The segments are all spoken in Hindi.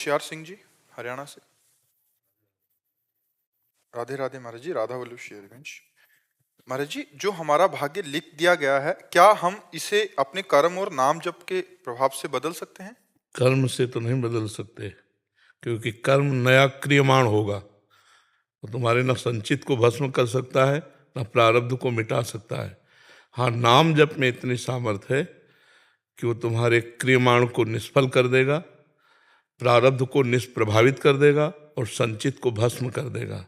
होशियार सिंह जी हरियाणा से। राधे राधे महाराज जी। राधा वल्लभ शेरवंश महाराज जी, जो हमारा भाग्य लिख दिया गया है, क्या हम इसे अपने कर्म और नाम जप के प्रभाव से बदल सकते हैं? कर्म से तो नहीं बदल सकते, क्योंकि कर्म नया क्रियमाण होगा। तो तुम्हारे न संचित को भस्म कर सकता है, न प्रारब्ध को मिटा सकता है। हाँ, नाम जप में इतनी सामर्थ्य है कि वो तुम्हारे क्रियमाण को निष्फल कर देगा, प्रारब्ध को निष्प्रभावित कर देगा और संचित को भस्म कर देगा।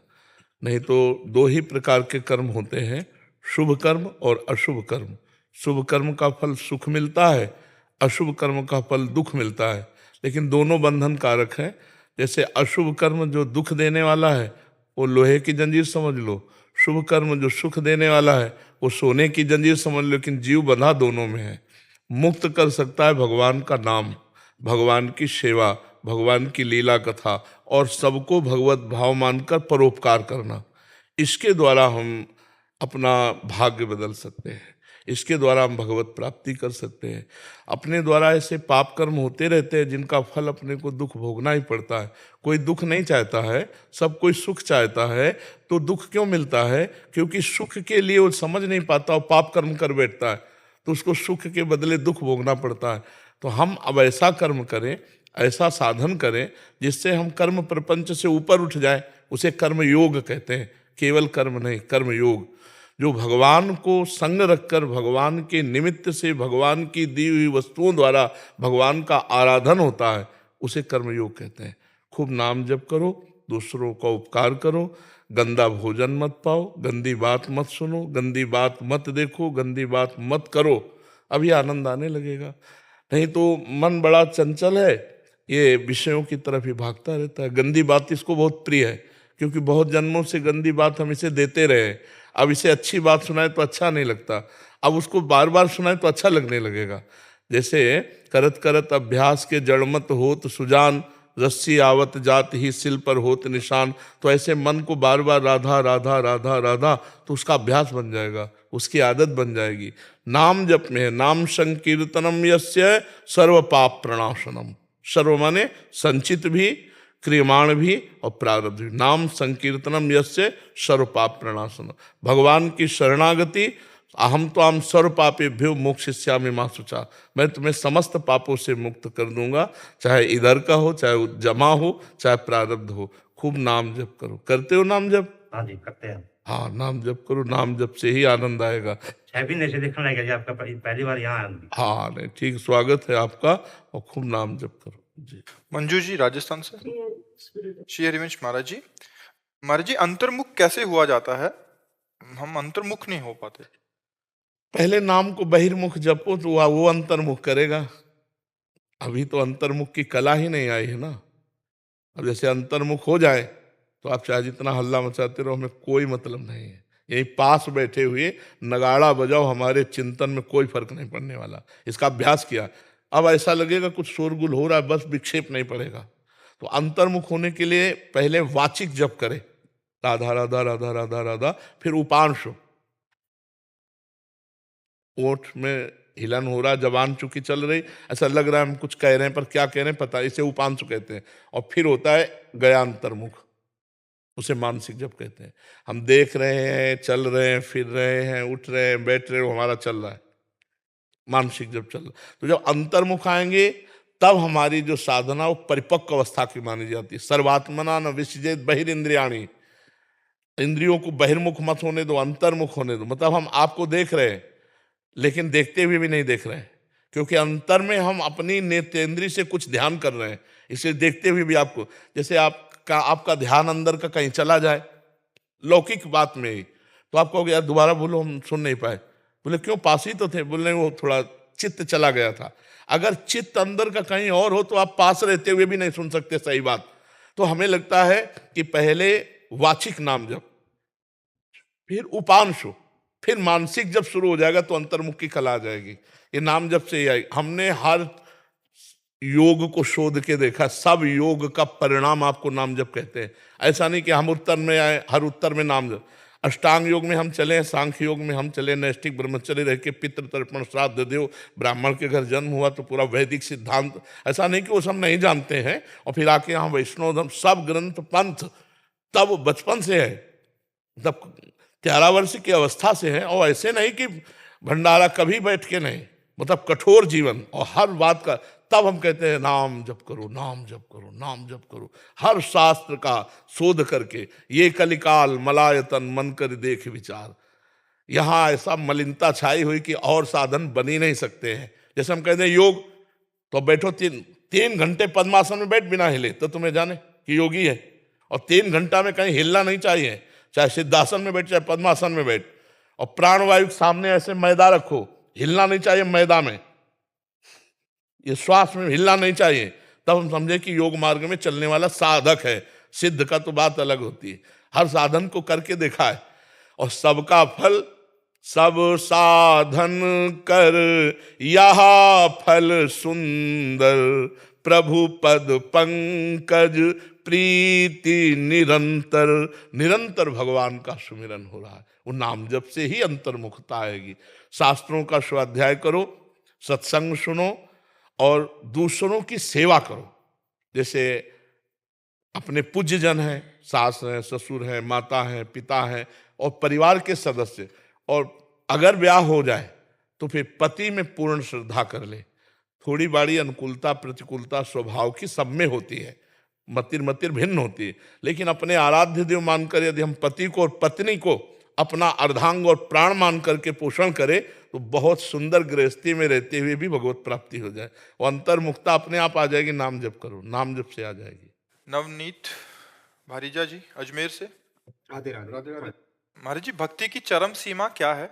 नहीं तो दो ही प्रकार के कर्म होते हैं, शुभ कर्म और अशुभ कर्म। शुभ कर्म का फल सुख मिलता है, अशुभ कर्म का फल दुख मिलता है, लेकिन दोनों बंधन कारक हैं। जैसे अशुभ कर्म जो दुख देने वाला है वो लोहे की जंजीर समझ लो, शुभ कर्म जो सुख देने वाला है वो सोने की जंजीर समझ लो, लेकिन जीव बंधा दोनों में है। मुक्त कर सकता है भगवान का नाम, भगवान की सेवा, भगवान की लीला कथा और सबको भगवत भाव मानकर परोपकार करना। इसके द्वारा हम अपना भाग्य बदल सकते हैं, इसके द्वारा हम भगवत प्राप्ति कर सकते हैं। अपने द्वारा ऐसे पाप कर्म होते रहते हैं जिनका फल अपने को दुख भोगना ही पड़ता है। कोई दुख नहीं चाहता है, सब कोई सुख चाहता है। तो दुख क्यों मिलता है? क्योंकि सुख के लिए वो समझ नहीं पाता, वो पाप कर्म कर बैठता है, तो उसको सुख के बदले दुख भोगना पड़ता है। तो हम अब ऐसा कर्म करें, ऐसा साधन करें जिससे हम कर्म प्रपंच से ऊपर उठ जाए। उसे कर्म योग कहते हैं, केवल कर्म नहीं, कर्म योग। जो भगवान को संग रखकर भगवान के निमित्त से भगवान की दी हुई वस्तुओं द्वारा भगवान का आराधन होता है, उसे कर्म योग कहते हैं। खूब नाम जप करो, दूसरों का उपकार करो, गंदा भोजन मत पाओ, गंदी बात मत सुनो, गंदी बात मत देखो, गंदी बात मत करो, अभी आनंद आने लगेगा। नहीं तो मन बड़ा चंचल है, ये विषयों की तरफ ही भागता रहता है। गंदी बात इसको बहुत प्रिय है, क्योंकि बहुत जन्मों से गंदी बात हम इसे देते रहे। अब इसे अच्छी बात सुनाए तो अच्छा नहीं लगता, अब उसको बार बार सुनाए तो अच्छा लगने लगेगा। जैसे करत करत अभ्यास के जड़मत होत सुजान, रस्सी आवत जात ही सिल पर होत निशान। तो ऐसे मन को बार बार राधा राधा राधा राधा, तो उसका अभ्यास बन जाएगा, उसकी आदत बन जाएगी। नाम जप में है, नाम संकीर्तनम यस्य सर्व पाप प्रणाशनम। सर्व माने संचित भी, क्रियमाण भी और प्रारब्ध भी। नाम संकीर्तनम यस्य सर्व पाप प्रणाशनम। भगवान की शरणागति, अहम तो आम सर्व पापेभ्यो मोक्षयिष्यामि मा शुचा। मैं तुम्हें समस्त पापों से मुक्त कर दूंगा, चाहे इधर का हो, चाहे जमा हो, चाहे प्रारब्ध हो। खूब नाम जप करो। करते हो नाम जप? हाँ जी, करते हैं। हाँ, नाम जप करो, नाम जप से ही आनंद आएगा। भी नहीं देखने लगे जी, आपका पहली बार यहाँ आया। हाँ नहीं, ठीक, स्वागत है आपका, और खूब नाम जप करो जी। मंजू जी राजस्थान से। श्री हरिवंश महाराज जी, महाराज जी अंतर्मुख कैसे हुआ जाता है? हम अंतर्मुख नहीं हो पाते। पहले नाम को बहिर्मुख जपो तो वो अंतर्मुख करेगा। अभी तो अंतर्मुख की कला ही नहीं आई है ना। अब जैसे अंतर्मुख हो जाए तो आप चाहे जितना हल्ला मचाते रहो, हमें कोई मतलब नहीं है। यही पास बैठे हुए नगाड़ा बजाओ, हमारे चिंतन में कोई फर्क नहीं पड़ने वाला। इसका अभ्यास किया, अब ऐसा लगेगा कुछ शोरगुल हो रहा है, बस विक्षेप नहीं पड़ेगा। तो अंतर्मुख होने के लिए पहले वाचिक जप करे, राधा राधा राधा राधा राधा, फिर उपांश, ओठ में हिलन हो रहा, जबान चुकी चल रही, ऐसा लग रहा है हम कुछ कह रहे हैं पर क्या कह रहे हैं पता, इसे उपांशु कहते हैं। और फिर होता है गयांतर्मुख, उसे मानसिक जप कहते हैं। हम देख रहे हैं, चल रहे हैं, फिर रहे हैं, उठ रहे हैं, बैठ रहे हैं, हमारा चल रहा है, मानसिक जप चल रहा है। तो जब अंतर्मुख आएंगे तब हमारी जो साधना वो परिपक्व अवस्था की मानी जाती है। सर्वात्मना न विसृजेत बहिरिंद्रियाणि, इंद्रियों को बहिर्मुख मत होने दो, अंतर्मुख होने दो। मतलब हम आपको देख रहे हैं लेकिन देखते हुए भी नहीं देख रहे हैं, क्योंकि अंतर में हम अपनी नेत्रेंद्रिय से कुछ ध्यान कर रहे हैं, इसलिए देखते हुए भी आपको, जैसे आपका ध्यान अंदर का कहीं चला जाए लौकिक बात में ही, तो आप कहोगे यार दोबारा बोलो, हम सुन नहीं पाए। बोले क्यों, पास ही तो थे। बोले वो थोड़ा चित्त चला गया था। अगर चित्त अंदर का कहीं और हो तो आप पास रहते हुए भी नहीं सुन सकते सही बात। तो हमें लगता है कि पहले वाचिक नाम जप, फिर उपांशु, फिर मानसिक जब शुरू हो जाएगा तो अंतर्मुख की कला आ जाएगी। ये नाम जब से ही आई। हमने हर योग को शोध के देखा, सब योग का परिणाम आपको नाम जप कहते हैं। ऐसा नहीं कि हम उत्तर में आए, हर उत्तर में नाम जप। अष्टांग योग में हम चले, सांख्य योग में हम चले, नैष्ठिक ब्रह्मचर्य रह के पितृ तर्पण श्राद्ध देव, ब्राह्मण के घर जन्म हुआ तो पूरा वैदिक सिद्धांत, ऐसा नहीं कि वो सब नहीं जानते हैं और फिर आके यहाँ वैष्णव धर्म सब ग्रंथ पंथ तब बचपन से है, तब 13 वर्ष की अवस्था से है। और ऐसे नहीं कि भंडारा कभी बैठ के नहीं, मतलब कठोर जीवन और हर बात का। तब हम कहते हैं नाम जप करो, नाम जप करो, नाम जप करो, हर शास्त्र का शोध करके। ये कलिकाल मलायतन मन कर देख विचार, यहाँ ऐसा मलिनता छाई हुई कि और साधन बन ही नहीं सकते हैं। जैसे हम कहते हैं योग, तो बैठो 3 घंटे पद्मासन में बैठ बिना हिले तो तुम्हें जाने कि योगी है। और 3 घंटा में कहीं हिलना नहीं चाहिए, चाहे सिद्धासन में बैठ चाहे पद्मासन में बैठ। और प्राणवायु सामने ऐसे मैदा रखो, हिलना नहीं चाहिए मैदा में, ये श्वास में हिलना नहीं चाहिए। तब हम समझे कि योग मार्ग में चलने वाला साधक है। सिद्ध का तो बात अलग होती है, हर साधन को करके देखा है। और सबका फल सब साधन कर, यह फल सुंदर, प्रभु पद पंकज प्रीति निरंतर। निरंतर भगवान का सुमिरन हो रहा है, वो नाम जप से ही अंतर्मुखता आएगी। शास्त्रों का स्वाध्याय करो, सत्संग सुनो और दूसरों की सेवा करो। जैसे अपने पूज्य जन हैं, सास हैं, ससुर हैं, माता हैं, पिता हैं और परिवार के सदस्य, और अगर ब्याह हो जाए तो फिर पति में पूर्ण श्रद्धा कर ले। थोड़ी बाड़ी अनुकूलता प्रतिकूलता स्वभाव की सब में होती है, मतिर मतिर भिन्न होती है, लेकिन अपने आराध्य देव मानकर यदि हम पति को और पत्नी को अपना अर्धांग और प्राण मान करके पोषण करें तो बहुत सुंदर गृहस्थी में रहते हुए भी भगवत प्राप्ति हो जाए। वो अंतर्मुक्ता अपने आप आ जाएगी। नाम जप करो, नाम जप से आ जाएगी। नवनीत भारीजा जी अजमेर से। राधे राधे। महाराज जी, भक्ति की चरम सीमा क्या है?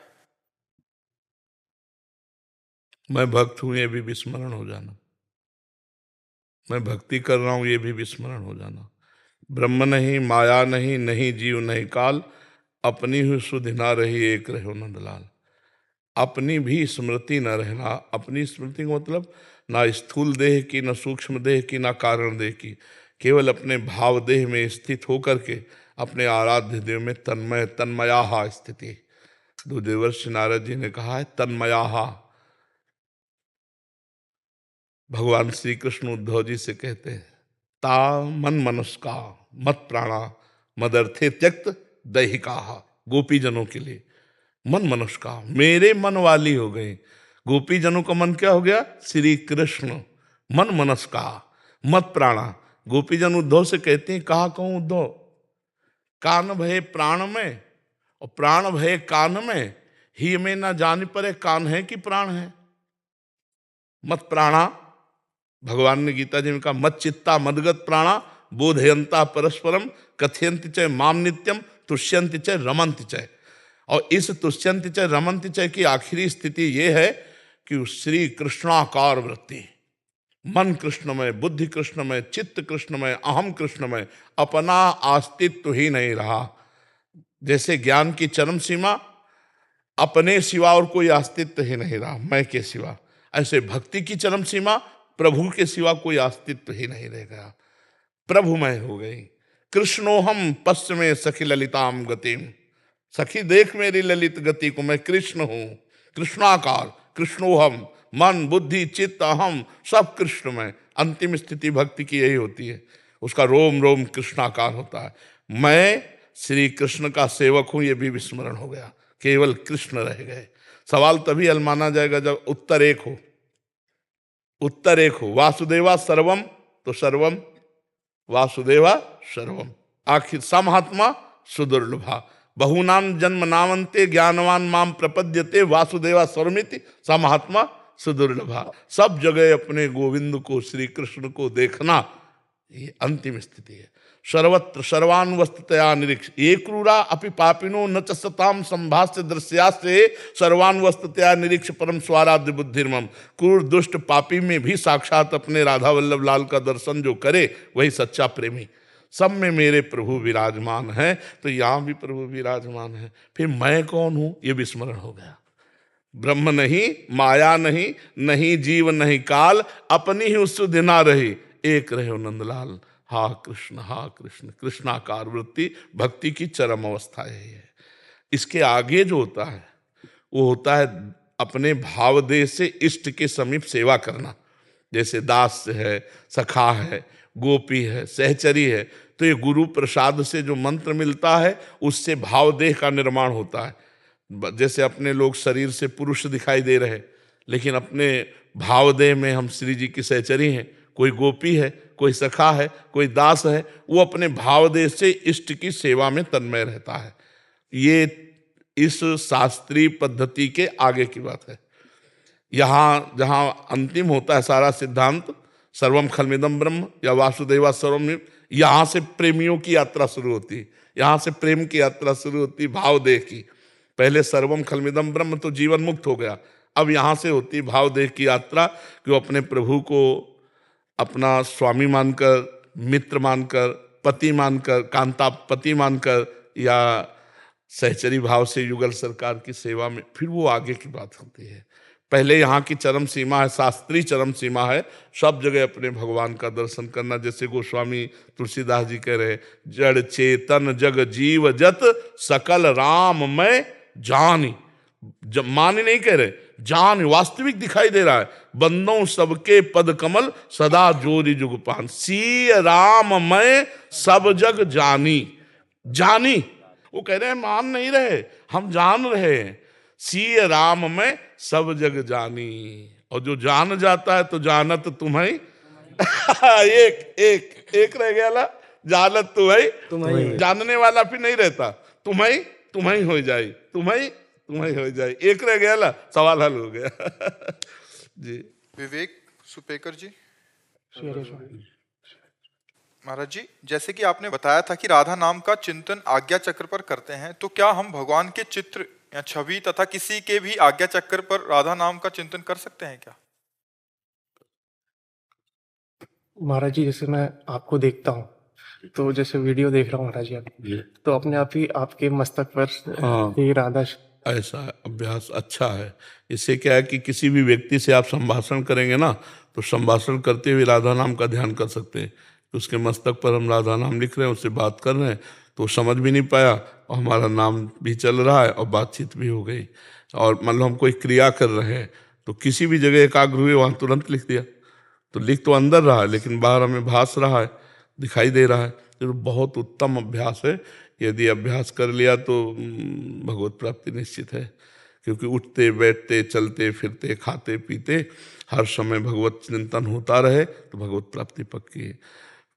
मैं भक्त हूं ये भी विस्मरण हो जाना, मैं भक्ति कर रहा हूं ये भी विस्मरण हो जाना। ब्रह्म नहीं, माया नहीं, नहीं जीव नहीं काल, अपनी ही सुधि ना रही एक रहो नंदलाल। अपनी भी स्मृति न रहना, अपनी स्मृति का मतलब ना स्थूल देह की, न सूक्ष्म देह की, ना कारण देह की, केवल अपने भाव देह में स्थित होकर के अपने आराध्य देव में तन्मय तन्मयाहा स्थिति। दो देवर्षि नारद जी ने कहा है तन्मयाहा। भगवान श्री कृष्ण उद्धव जी से कहते हैं ता मन मनुष्का मत प्राणा मदर्थे त्यक्त दैहिका। गोपी जनों के लिए मन मनुष्य का, मेरे मन वाली हो गई। गोपी जनों का मन क्या हो गया? श्री कृष्ण। मन मनस का मत प्राणा। गोपी जन उद्धव से कहते हैं कहा कहूं उद्धव, कान भय प्राण में और प्राण भय कान में, ही में ना जान परे कान है कि प्राण है। मत प्राणा, भगवान ने गीता जी में कहा मत चित्ता मदगत प्राणा बोधयंता परस्परम कथयंति च माम नित्यम तुष्यंति च रमंति च। और इस तुष्यंति च रमंति च की आखिरी स्थिति ये है कि श्री कृष्णाकार वृत्ति, मन कृष्णमय, बुद्धि कृष्णमय, चित्त कृष्णमय, अहम कृष्णमय, अपना अस्तित्व ही नहीं रहा। जैसे ज्ञान की चरम सीमा अपने सिवा और कोई अस्तित्व ही नहीं रहा, मैं के सिवा, ऐसे भक्ति की चरम सीमा प्रभु के सिवा कोई अस्तित्व ही नहीं रह गया। प्रभुमय हो गई। कृष्णोहम पश्चिमे सखी ललिताम गतिम। सखी देख मेरी ललित गति को, मैं कृष्ण हूं, कृष्णाकार, कृष्णोहम, मन बुद्धि चित्त अहम सब कृष्णमय। अंतिम स्थिति भक्ति की यही होती है, उसका रोम रोम कृष्णाकार होता है। मैं श्री कृष्ण का सेवक हूं ये भी विस्मरण हो गया, केवल कृष्ण रह गए। सवाल तभी हल माना जाएगा जब उत्तर एक हो। उत्तर एक हो, वासुदेवा सर्वम तो सर्वम वासुदेवा सर्वम। आखिर समहात्मा सुदुर्लभा, बहुनाम जन्म नामंते ज्ञानवान माम प्रपद्यते वासुदेवा सर्वमिति समहात्मा सुदुर्लभा। सब जगह अपने गोविंद को, श्री कृष्ण को देखना, ये अंतिम स्थिति है। सर्वत्र सर्वान वस्तुतया निरीक्ष एक क्रूरा अपि पापिनो न च सताम संभाष्य दृश्यास्ते सर्वान वस्तुतया निरीक्ष परम स्वाराध्य बुद्धिर्मम। क्रूर दुष्ट पापी में भी साक्षात अपने राधा वल्लभ लाल का दर्शन जो करे वही सच्चा प्रेमी। सब में मेरे प्रभु विराजमान है, तो यहाँ भी प्रभु विराजमान है। फिर मैं कौन हूं ये विस्मरण हो गया। ब्रह्म नहीं, माया नहीं, नहीं जीव नहीं काल, अपनी ही सुधि ना रही एक रहे नंदलाल। हा कृष्ण, कृष्णाकार वृत्ति भक्ति की चरम अवस्था यही है। इसके आगे जो होता है वो होता है अपने भावदेह से इष्ट के समीप सेवा करना। जैसे दास है, सखा है, गोपी है, सहचरी है, तो ये गुरु प्रसाद से जो मंत्र मिलता है उससे भावदेह का निर्माण होता है। जैसे अपने लोग शरीर से पुरुष दिखाई दे रहे, लेकिन अपने भावदेह में हम श्री जी की सहचरी हैं, कोई गोपी है, कोई सखा है, कोई दास है, वो अपने भावदेह से इष्ट की सेवा में तन्मय रहता है। ये इस शास्त्रीय पद्धति के आगे की बात है। यहाँ जहाँ अंतिम होता है सारा सिद्धांत, सर्वम खलमिदम ब्रह्म या वासुदेवा सर्वम, यहाँ से प्रेमियों की यात्रा शुरू होती है, यहाँ से प्रेम की यात्रा शुरू होती है भावदेह की। पहले सर्वम खलमिदम ब्रह्म तो जीवन मुक्त हो गया, अब यहाँ से होती है भावदेह की यात्रा कि वो अपने प्रभु को अपना स्वामी मानकर, मित्र मानकर, पति मानकर, कांता पति मानकर, या सहचरी भाव से युगल सरकार की सेवा में, फिर वो आगे की बात होती है। पहले यहाँ की चरम सीमा है, शास्त्रीय चरम सीमा है, सब जगह अपने भगवान का दर्शन करना। जैसे गोस्वामी तुलसीदास जी कह रहे, जड़ चेतन जग जीव जत सकल राम मैं जानी। जब मानी नहीं कह रहे, जान वास्तविक दिखाई दे रहा है। बंदों सबके पद कमल सदा जोरी जुगपान, सी राम मैं सब जग जानी। जानी, वो कह रहे हैं मान नहीं रहे, हम जान रहे हैं। सी राम में सब जग जानी, और जो जान जाता है तो जानत तुम्हें एक एक एक रह गया ला, जानत तुम्हें, जानने वाला फिर नहीं रहता, तुम्हें तुम्हें हो जाए, तुम्हें तुम्हें हो जाए, एक रह गया ला, सवाल हल हो गया। जी विवेक सुपेकर जी। महाराज जी, जैसे कि आपने बताया था कि राधा नाम का चिंतन आज्ञा चक्र पर करते हैं, तो क्या हम भगवान के चित्र या छवि तथा किसी के भी आज्ञा चक्र पर राधा नाम का चिंतन कर सकते हैं क्या? महाराज जी, जैसे मैं आपको देखता हूँ, तो जैसे वीडियो देख रहा हूँ महाराज जी आप, तो अपने आप ही आपके मस्तक पर ये राधा ऐसा अभ्यास अच्छा है। इससे क्या है कि किसी भी व्यक्ति से आप संभाषण करेंगे ना, तो संभाषण करते हुए राधा नाम का ध्यान कर सकते हैं। तो उसके मस्तक पर हम राधा नाम लिख रहे हैं, उससे बात कर रहे हैं, तो समझ भी नहीं पाया और हमारा नाम भी चल रहा है और बातचीत भी हो गई। और मतलब हम कोई क्रिया कर रहे हैं तो किसी भी जगह एकाग्र हुए, वहाँ तुरंत लिख दिया, तो लिख तो अंदर रहा है लेकिन बाहर हमें भास रहा है, दिखाई दे रहा है। तो बहुत उत्तम अभ्यास है। यदि अभ्यास कर लिया तो भगवत प्राप्ति निश्चित है, क्योंकि उठते बैठते चलते फिरते खाते पीते हर समय भगवत चिंतन होता रहे तो भगवत प्राप्ति पक्की है।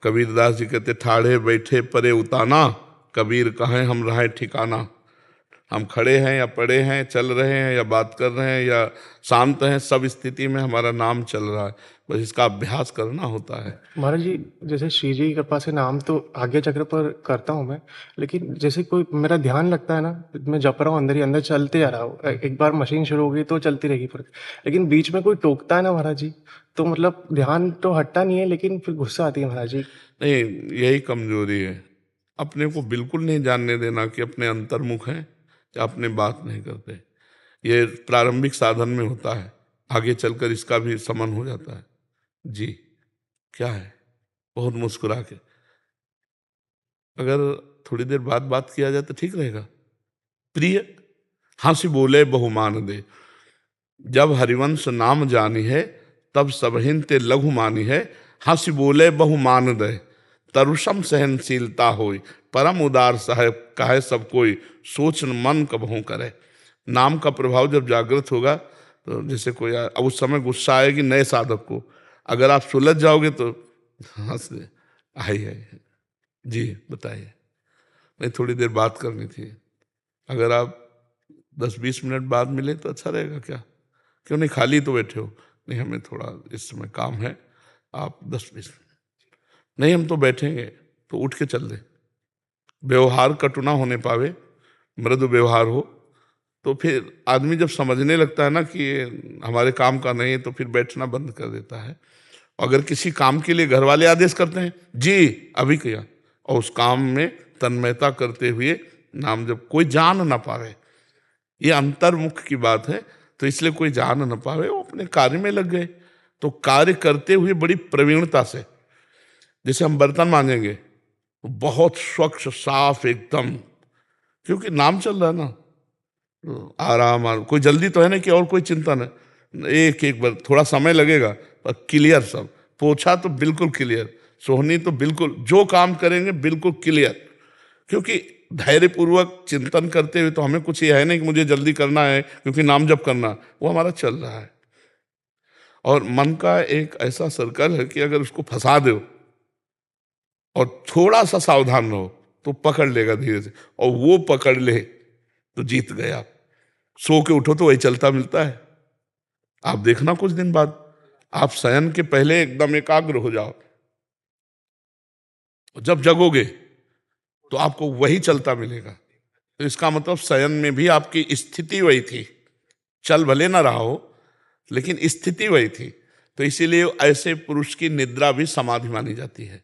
कबीरदास जी कहते, ठाड़े बैठे परे उताना, कबीर कहें हम रहे ठिकाना। हम खड़े हैं या पड़े हैं, चल रहे हैं या बात कर रहे हैं या शांत हैं, सब स्थिति में हमारा नाम चल रहा है, बस इसका अभ्यास करना होता है। महाराज जी, जैसे श्री जी की कृपा से नाम तो आज्ञा चक्र पर करता हूँ मैं, लेकिन जैसे कोई मेरा ध्यान लगता है ना, मैं जप रहा हूँ, अंदर ही अंदर चलते जा रहा हूँ, एक बार मशीन शुरू हो गई तो चलती रहेगी फिर, लेकिन बीच में कोई टोकता है ना महाराज जी, तो मतलब ध्यान तो हटता नहीं है, लेकिन फिर गुस्सा आती है महाराज जी। नहीं, यही कमजोरी है, अपने को बिल्कुल नहीं जानने देना कि अपने अंतर्मुख हैं या अपने बात नहीं करते। ये प्रारंभिक साधन में होता है, आगे चलकर इसका भी समन हो जाता है। जी क्या है, बहुत मुस्कुरा के अगर थोड़ी देर बाद बात किया जाए तो ठीक रहेगा। प्रिय हंसी बोले बहुमान दे, जब हरिवंश नाम जानी है तब सबहिन ते लघु मानी है। हंसी बोले बहुमान दे, तरुषम सहनशीलता होई, परम उदार साहेब कहे सब कोई, सोच मन कबहू करे। नाम का प्रभाव जब जागृत होगा तो जैसे कोई अब उस समय गुस्सा आएगी नए साधक को, अगर आप सुलझ जाओगे तो हंस दे, आइए जी बताइए, नहीं थोड़ी देर बात करनी थी, अगर आप 10-20 मिनट बाद मिले तो अच्छा रहेगा क्या, क्यों नहीं, खाली तो बैठे हो, नहीं हमें थोड़ा इस समय काम है, आप 10-20 मिनट, नहीं हम तो बैठेंगे, तो उठ के चल दे। व्यवहार कटु ना होने पावे, मृदु व्यवहार हो, तो फिर आदमी जब समझने लगता है ना कि हमारे काम का नहीं है, तो फिर बैठना बंद कर देता है। अगर किसी काम के लिए घर वाले आदेश करते हैं, जी अभी किया, और उस काम में तन्मयता करते हुए नाम जब कोई जान ना पावे, ये अंतर्मुख की बात है, तो इसलिए कोई जान न पावे, वो अपने कार्य में लग गए, तो कार्य करते हुए बड़ी प्रवीणता से, जैसे हम बर्तन मांजेंगे बहुत स्वच्छ साफ एकदम, क्योंकि नाम चल रहा है ना, कोई जल्दी तो है नहीं कि और कोई चिंता नहीं, एक एक बार थोड़ा समय लगेगा पर क्लियर सब। पोछा तो बिल्कुल क्लियर, सोहनी तो बिल्कुल, जो काम करेंगे बिल्कुल क्लियर, क्योंकि धैर्यपूर्वक चिंतन करते हुए तो हमें कुछ ये है नहीं कि मुझे जल्दी करना है क्योंकि नाम जप करना, वो हमारा चल रहा है। और मन का एक ऐसा सर्कल है कि अगर उसको फंसा दो और थोड़ा सा सावधान रहो तो पकड़ लेगा धीरे से, और वो पकड़ ले तो जीत गए आप। सो के उठो तो वही चलता मिलता है। आप देखना कुछ दिन बाद आप शयन के पहले एकदम एकाग्र हो जाओ, जब जगोगे तो आपको वही चलता मिलेगा। तो इसका मतलब शयन में भी आपकी स्थिति वही थी, चल भले ना रहा हो लेकिन स्थिति वही थी। तो इसीलिए ऐसे पुरुष की निद्रा भी समाधि मानी जाती है।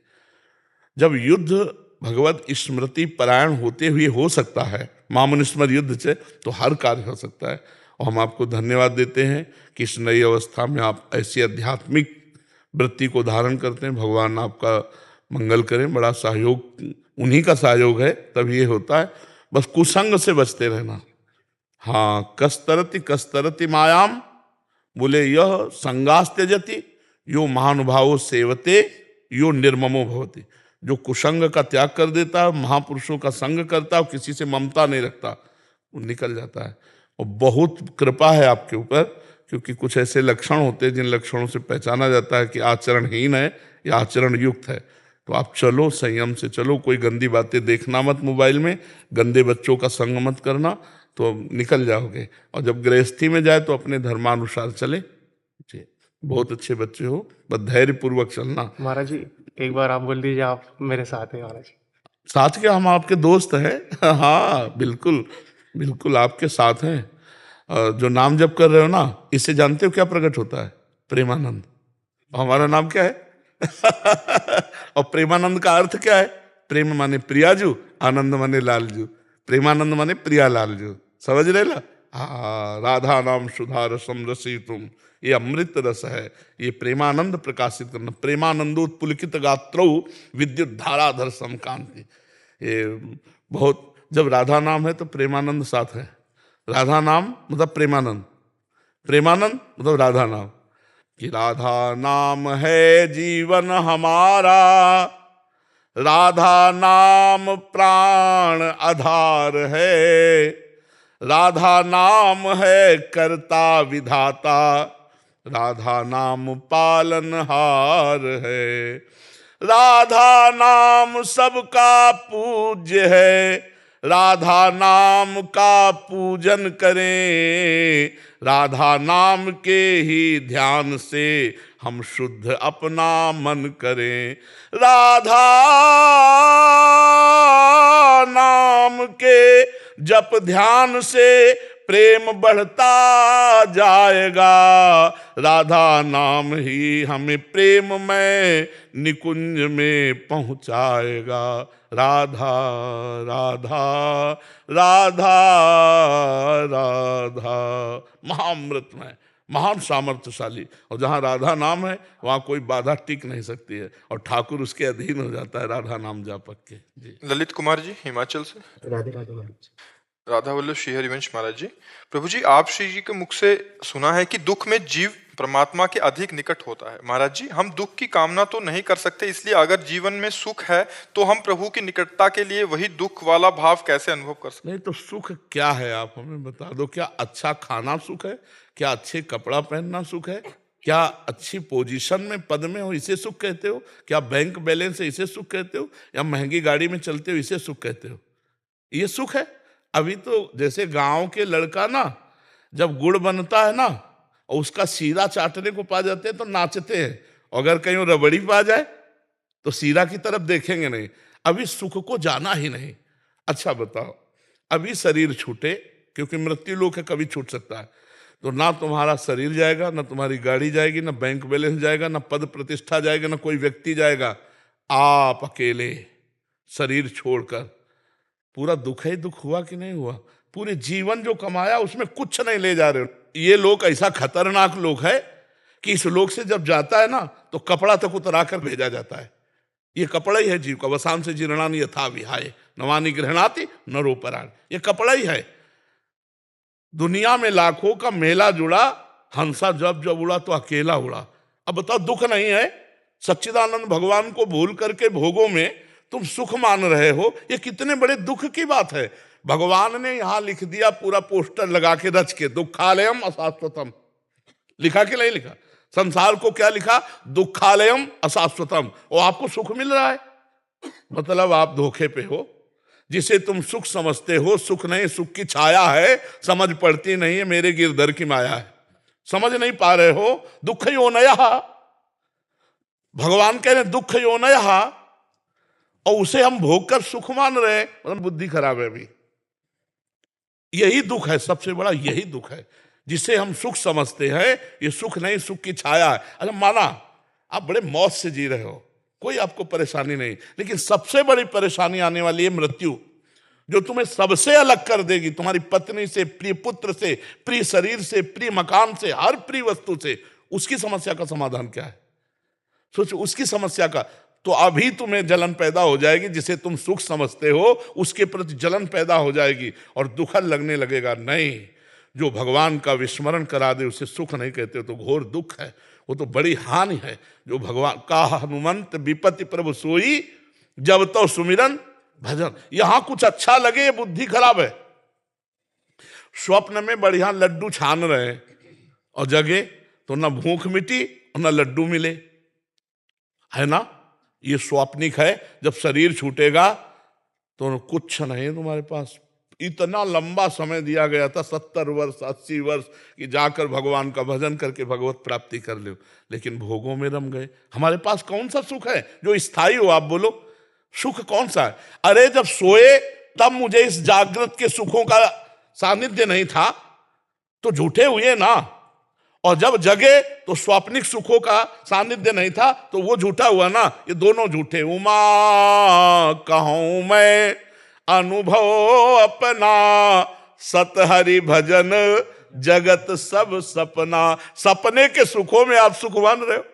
जब युद्ध भगवत स्मृति परायण होते हुए हो सकता है, मामुनिस्मर युद्ध से, तो हर कार्य हो सकता है। और हम आपको धन्यवाद देते हैं कि इस नई अवस्था में आप ऐसी आध्यात्मिक वृत्ति को धारण करते हैं। भगवान आपका मंगल करें। बड़ा सहयोग उन्हीं का सहयोग है, तब ये होता है। बस कुसंग से बचते रहना। हाँ, कस्तरति मायाम, बोले यह संगास त्यजति यो महानुभावो सेवते यो निर्ममो भवति। जो कुसंग का त्याग कर देता है, महापुरुषों का संग करता है, किसी से ममता नहीं रखता, वो निकल जाता है। और बहुत कृपा है आपके ऊपर, क्योंकि कुछ ऐसे लक्षण होते हैं जिन लक्षणों से पहचाना जाता है कि आचरणहीन है या आचरण युक्त है। तो आप चलो, संयम से चलो, कोई गंदी बातें देखना मत, मोबाइल में गंदे बच्चों का संग मत करना, तो निकल जाओगे। और जब गृहस्थी में जाए तो अपने धर्मानुसार चले। जी, बहुत अच्छे बच्चे हो, बस धैर्यपूर्वक चलना। महाराज जी, एक बार आप बोल दीजिए आप मेरे साथ हैं महाराज जी। साथ के हम आपके दोस्त हैं। हाँ बिल्कुल, बिल्कुल आपके साथ हैं। जो नाम जप कर रहे हो ना, इससे जानते हो क्या प्रकट होता है? प्रेमानंद। और हमारा नाम क्या है? और प्रेमानंद का अर्थ क्या है? प्रेम माने प्रियाजू, आनंद माने लालजू। प्रेमानंद माने प्रिया लालजू। समझ रहे ला? हाँ, राधा नाम सुधा रसम रसी तुम, ये अमृत रस है। ये प्रेमानंद प्रकाशित करना। प्रेमानंदोत्पुलकित गात्रौ विद्युत धाराधर समकांति। ये बहुत, जब राधा नाम है तो प्रेमानंद साथ है। राधा नाम मतलब प्रेमानंद, प्रेमानंद मतलब राधा नाम। कि राधा नाम है जीवन हमारा, राधा नाम प्राण आधार है, राधा नाम है कर्ता विधाता, राधा नाम पालनहार है, राधा नाम सबका पूज्य है, राधा नाम का पूजन करें, राधा नाम के ही ध्यान से हम शुद्ध अपना मन करें, राधा नाम के जप ध्यान से प्रेम बढ़ता जाएगा, राधा नाम ही हमें प्रेम में निकुंज में पहुंचाएगा। राधा राधा राधा राधा, महाअमृतमय, महान सामर्थ्यशाली। और जहाँ राधा नाम है वहाँ कोई बाधा टिक नहीं सकती है, और ठाकुर उसके अधीन हो जाता है राधा नाम जापक के। जी, ललित कुमार जी हिमाचल से। राधे राधे महाराज। राधा वल्लभ श्री हरिवंश महाराज जी, प्रभु जी, आप श्री जी के मुख से सुना है कि दुख में जीव परमात्मा के अधिक निकट होता है। महाराज जी, हम दुख की कामना तो नहीं कर सकते, इसलिए अगर जीवन में सुख है तो हम प्रभु की निकटता के लिए वही दुख वाला भाव कैसे अनुभव कर सकते? नहीं तो सुख क्या है आप हमें बता दो। क्या अच्छा खाना सुख है? क्या अच्छे कपड़ा पहनना सुख है? क्या अच्छी पोजीशन में पद में हो इसे सुख कहते हो? क्या बैंक बैलेंस है इसे सुख कहते हो? या महंगी गाड़ी में चलते हो इसे सुख कहते हो? ये सुख है? अभी तो जैसे गांव के लड़का ना, जब गुड़ बनता है ना और उसका सीरा चाटने को पा जाते हैं तो नाचते हैं, अगर कहीं रबड़ी पा जाए तो सीरा की तरफ देखेंगे नहीं। अभी सुख को जाना ही नहीं। अच्छा बताओ, अभी शरीर छूटे, क्योंकि मृत्यु लोक है, कभी छूट सकता है, तो ना तुम्हारा शरीर जाएगा, ना तुम्हारी गाड़ी जाएगी, ना बैंक बैलेंस जाएगा, ना पद प्रतिष्ठा जाएगा, ना कोई व्यक्ति जाएगा। आप अकेले शरीर छोड़कर, पूरा दुख ही दुख हुआ कि नहीं हुआ? पूरे जीवन जो कमाया उसमें कुछ नहीं ले जा रहे हो। ये लोग ऐसा खतरनाक लोग है कि इस लोग से जब जाता है ना तो कपड़ा तक उतरा कर भेजा जाता है। ये कपड़ा ही है जीव का। वसाम से जीर्णानि यथा विहाय नवानि गृह्णाति नरोपराण, ये कपड़ा ही है। दुनिया में लाखों का मेला जुड़ा, हंसा जब जब उड़ा तो अकेला उड़ा। अब बताओ, दुख नहीं है? सच्चिदानंद भगवान को भूल करके भोगों में तुम सुख मान रहे हो, ये कितने बड़े दुख की बात है। भगवान ने यहां लिख दिया पूरा पोस्टर लगा के रच के, दुखालयम अशाश्वतम। लिखा कि नहीं लिखा? संसार को क्या लिखा? दुखालयम अशाश्वतम। और आपको सुख मिल रहा है, मतलब आप धोखे पे हो। जिसे तुम सुख समझते हो सुख नहीं, सुख की छाया है, समझ पड़ती नहीं है, मेरे गिरधर की माया है, समझ नहीं पा रहे हो। दुख योनयः, भगवान कह रहे दुख योनयः, और उसे हम भोग कर सुख मान रहे हैं, मतलब बुद्धि खराब है अभी। यही दुख है, सबसे बड़ा यही दुख है। जिसे हम सुख समझते हैं ये सुख नहीं, सुख की छाया है। अच्छा माना आप बड़े मौज से जी रहे हो, कोई आपको परेशानी नहीं, लेकिन सबसे बड़ी परेशानी आने वाली है मृत्यु, जो तुम्हें सबसे अलग कर देगी, तुम्हारी पत्नी से, प्रिय पुत्र से, प्रिय शरीर से, प्रिय मकान से, हर प्रिय वस्तु से। उसकी समस्या का समाधान क्या है? सोचो उसकी समस्या का। तो अभी तुम्हें जलन पैदा हो जाएगी, जिसे तुम सुख समझते हो उसके प्रति जलन पैदा हो जाएगी और दुखद लगने लगेगा। नहीं, जो भगवान का विस्मरण करा दे उसे सुख नहीं कहते हो, तो घोर दुख है, वो तो बड़ी हानि है। जो भगवान का हनुमंत विपत्ति प्रभु सोई, जब तो सुमिरन भजन। यहां कुछ अच्छा लगे ये बुद्धि खराब है। स्वप्न में बढ़िया लड्डू छान रहे हैं और जगे तो ना भूख मिटी और ना लड्डू मिले, है ना? ये स्वाप्निक है। जब शरीर छूटेगा तो कुछ नहीं तुम्हारे पास। इतना लंबा समय दिया गया था, 70 वर्ष 80 वर्ष, कि जाकर भगवान का भजन करके भगवत प्राप्ति कर लो, लेकिन भोगों में रम गए। हमारे पास कौन सा सुख है जो स्थायी हो? आप बोलो, सुख कौन सा है? अरे जब सोए तब मुझे इस जागृत के सुखों का सानिध्य नहीं था, तो झूठे हुए ना। और जब जगे तो स्वाप्निक सुखों का सानिध्य नहीं था, तो वो झूठा हुआ ना। ये दोनों झूठे। उमा कहूं मैं अनुभव अपना, सत हरि भजन जगत सब सपना। सपने के सुखों में आप सुख मान रहे हो,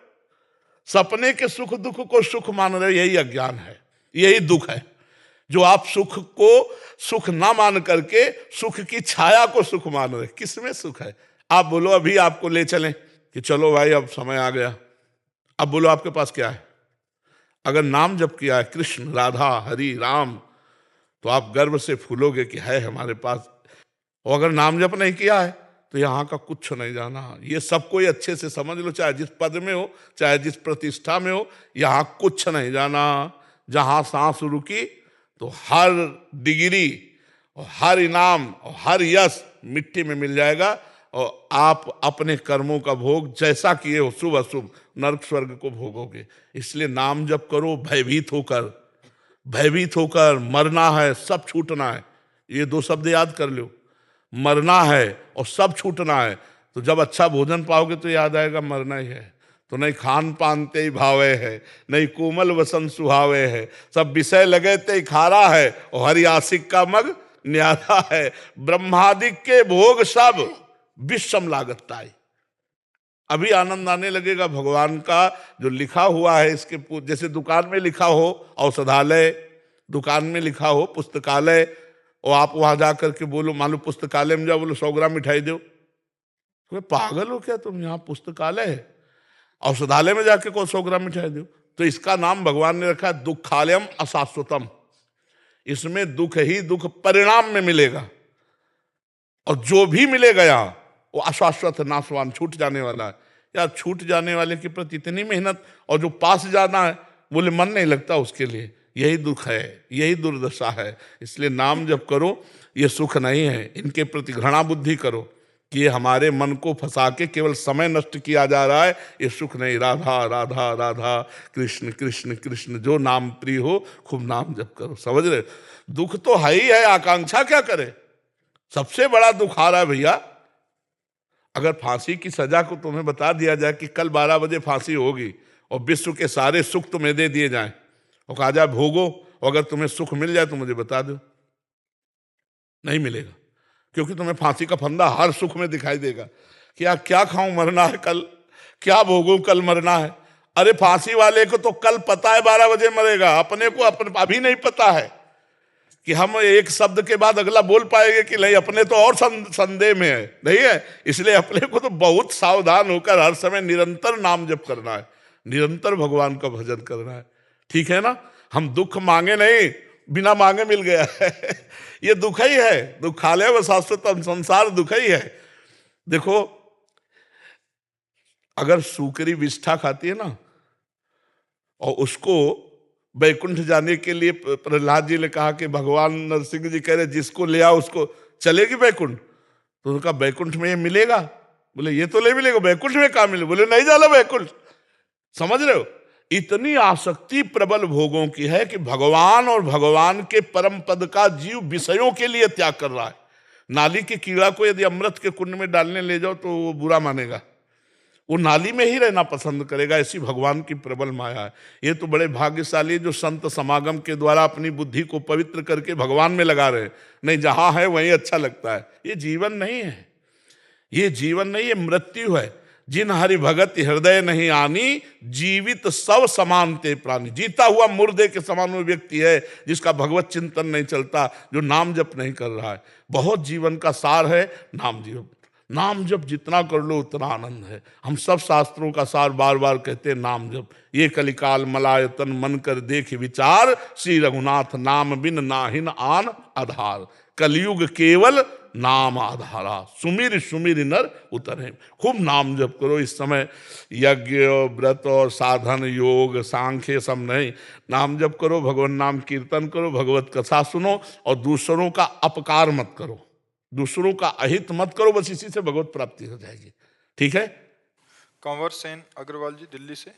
सपने के सुख दुख को सुख मान रहे हो, यही अज्ञान है, यही दुख है। जो आप सुख को सुख ना मान करके सुख की छाया को सुख मान रहे। किसमें सुख है? आप बोलो, अभी आपको ले चलें कि चलो भाई अब समय आ गया, अब बोलो आपके पास क्या है? अगर नाम जप किया है, कृष्ण राधा हरि राम, तो आप गर्व से फूलोगे कि है हमारे पास। और अगर नाम जप नहीं किया है तो यहाँ का कुछ नहीं जाना। ये सब कोई अच्छे से समझ लो, चाहे जिस पद में हो, चाहे जिस प्रतिष्ठा में हो, यहाँ कुछ नहीं जाना। जहाँ सांस रुकी तो हर डिग्री और हर इनाम और हर यश मिट्टी में मिल जाएगा, और आप अपने कर्मों का भोग जैसा किए हो, शुभ अशुभ, नरक स्वर्ग को भोगोगे। इसलिए नाम जप करो भयभीत होकर, भयभीत होकर। मरना है, सब छूटना है, ये दो शब्द याद कर लो। मरना है और सब छूटना है। तो जब अच्छा भोजन पाओगे तो याद आएगा मरना ही है। तो नहीं खान पान ते ही भावे है, नहीं कोमल वसन सुहावे है, सब विषय लगे ते ही खारा है, और हरि आशिक का मग न्यारा है। ब्रह्मादिक के भोग सब विषम लागताई। अभी आनंद आने लगेगा भगवान का जो लिखा हुआ है इसके। जैसे दुकान में लिखा हो औषधालय, दुकान में लिखा हो पुस्तकालय, और आप वहां जाकर के बोलो, मान लो पुस्तकालय में जाओ, बोलो 100 ग्राम मिठाई दो, तो पागल हो क्या तुम? यहाँ पुस्तकालय है, औषधालय में जाके को 100 ग्राम मिठाई दो। तो इसका नाम भगवान ने रखा है दुखालयम अशाश्वतम। इसमें दुख ही दुख परिणाम में मिलेगा, और जो भी मिलेगा यहाँ वो अशाश्वत नाशवान, छूट जाने वाला है। यार छूट जाने वाले के प्रति इतनी मेहनत, और जो पास जाना है बोले मन नहीं लगता उसके लिए। यही दुख है, यही दुर्दशा है। इसलिए नाम जब करो, ये सुख नहीं है। इनके प्रति घृणा बुद्धि करो कि ये हमारे मन को फंसा के केवल समय नष्ट किया जा रहा है, ये सुख नहीं। राधा राधा राधा, कृष्ण कृष्ण कृष्ण, जो नाम प्रिय हो खूब नाम जप करो। समझ रहे? दुख तो है ही है, आकांक्षा क्या करे? सबसे बड़ा दुख आ रहा है भैया। अगर फांसी की सजा को तुम्हें बता दिया जाए कि कल 12 बजे फांसी होगी, और विश्व के सारे सुख तुम्हें दे दिए जाएं, और कहा जाए भोगो, और अगर तुम्हें सुख मिल जाए तो मुझे बता दो, नहीं मिलेगा। क्योंकि तुम्हें फांसी का फंदा हर सुख में दिखाई देगा कि यार क्या खाऊं, मरना है कल, क्या भोगूं, कल मरना है। अरे फांसी वाले को तो कल पता है 12 बजे मरेगा, अपने को अभी नहीं पता है कि हम एक शब्द के बाद अगला बोल पाएंगे कि नहीं, अपने तो और संदेह में है, नहीं है। इसलिए अपने को तो बहुत सावधान होकर हर समय निरंतर नाम जप करना है, निरंतर भगवान का भजन करना है, ठीक है ना। हम दुख मांगे नहीं, बिना मांगे मिल गया है ये दुख ही है, दुखालय व शाश्वतम, संसार दुख ही है। देखो, अगर सूकरी विष्ठा खाती है ना, और उसको बैकुंठ जाने के लिए प्रहलाद जी ने कहा कि भगवान नरसिंह जी कह रहे जिसको ले आओ उसको चलेगी बैकुंठ, तो उनका बैकुंठ में ये मिलेगा? बोले ये तो ले मिलेगा, बैकुंठ में कहाँ मिले? बोले नहीं जाना बैकुंठ। समझ रहे हो, इतनी आसक्ति प्रबल भोगों की है कि भगवान और भगवान के परम पद का जीव विषयों के लिए त्याग कर रहा है। नाली के कीड़ा को यदि अमृत के कुंड में डालने ले जाओ तो वो बुरा मानेगा, वो नाली में ही रहना पसंद करेगा। ऐसी भगवान की प्रबल माया है। ये तो बड़े भाग्यशाली जो संत समागम के द्वारा अपनी बुद्धि को पवित्र करके भगवान में लगा रहे हैं। नहीं, जहां है वहीं अच्छा लगता है। ये जीवन नहीं है, ये जीवन नहीं है, मृत्यु है। जिन हरि भगत हृदय नहीं आनी, जीवित सब समान ते प्राणी। जीता हुआ मुर्दे के समान वो व्यक्ति है जिसका भगवत चिंतन नहीं चलता, जो नाम जप नहीं कर रहा है। बहुत जीवन का सार है नाम जप। नाम जप जितना कर लो उतना आनंद है। हम सब शास्त्रों का सार बार बार कहते हैं नाम जप। ये कलिकाल मलायतन मन कर देख विचार, श्री रघुनाथ नाम बिन नाहिन आन आधार। कलयुग केवल नाम आधारा, सुमिर सुमिर नर उतरे। खूब नाम जप करो। इस समय यज्ञ व्रत और साधन योग सांख्य सब नहीं, नाम जप करो, भगवान नाम कीर्तन करो, भगवत कथा सुनो, और दूसरों का अपकार मत करो, दूसरों का अहित मत करो। बस इसी से भगवत प्राप्ति हो जाएगी, ठीक है। कंवर सेन अग्रवाल जी, दिल्ली से।